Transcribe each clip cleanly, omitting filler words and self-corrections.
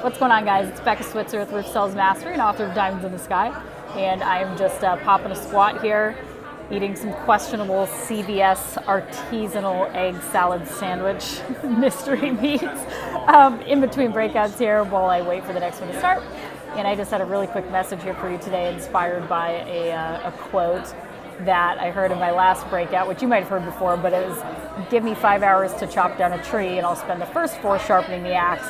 What's going on, guys? It's Becca Switzer with Roof Sales Mastery and author of Diamonds in the Sky. And I am just popping a squat here, eating some questionable CVS artisanal egg salad sandwich mystery meats in between breakouts here while I wait for the next one to start. And I just had a really quick message here for you today inspired by a quote that I heard in my last breakout, which you might have heard before, but it was, give me 5 hours to chop down a tree and I'll spend the first 4 sharpening the axe.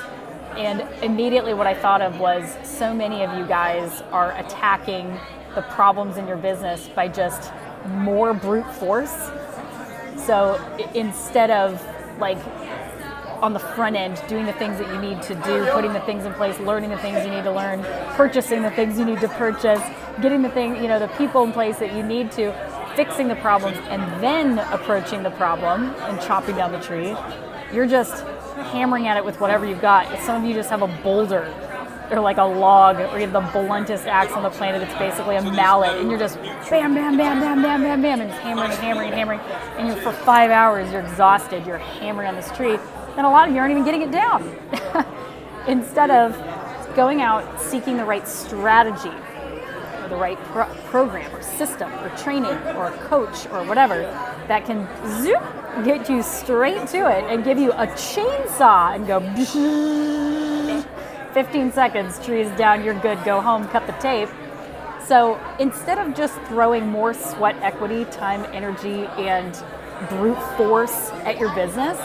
And immediately what I thought of was so many of you guys are attacking the problems in your business by just more brute force. So instead of like on the front end, doing the things that you need to do, putting the things in place, learning the things you need to learn, purchasing the things you need to purchase, getting the thing, the people in place that you need to, fixing the problems, and then approaching the problem and chopping down the tree, you're just hammering at it with whatever you've got. Some of you just have a boulder or like a log, or you have the bluntest axe on the planet. It's basically a mallet, and you're just bam, bam, bam, bam, bam, bam, bam, and just hammering and hammering and hammering. And for 5 hours, you're exhausted. You're hammering on this tree, and a lot of you aren't even getting it down. Instead of going out, seeking the right strategy, or the right program, or system, or training, or a coach, or whatever, that can zoom, get you straight to it and give you a chainsaw and go 15 seconds, trees down, you're good, go home, cut the tape. So instead of just throwing more sweat equity, time, energy, and brute force at your business,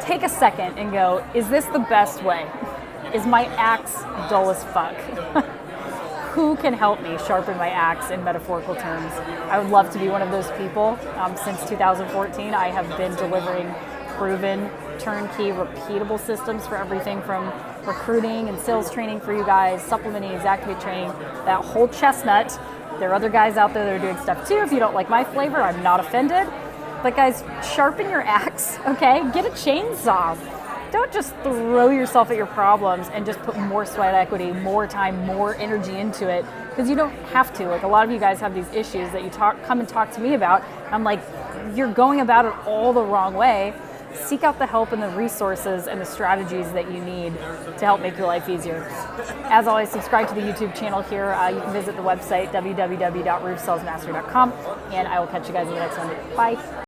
take a second and go, is this the best way? Is my axe dull as fuck? Who can help me sharpen my axe in metaphorical terms? I would love to be one of those people. Since 2014, I have been delivering proven, turnkey, repeatable systems for everything from recruiting and sales training for you guys, supplementing, Xactivate training, that whole chestnut. There are other guys out there that are doing stuff too. If you don't like my flavor, I'm not offended. But guys, sharpen your axe, okay? Get a chainsaw. Don't just throw yourself at your problems and just put more sweat equity, more time, more energy into it, because you don't have to. Like, a lot of you guys have these issues that you come and talk to me about. I'm like, you're going about it all the wrong way. Seek out the help and the resources and the strategies that you need to help make your life easier. As always, subscribe to the YouTube channel here. You can visit the website, www.roofsalesmastery.com, and I will catch you guys in the next one. Bye.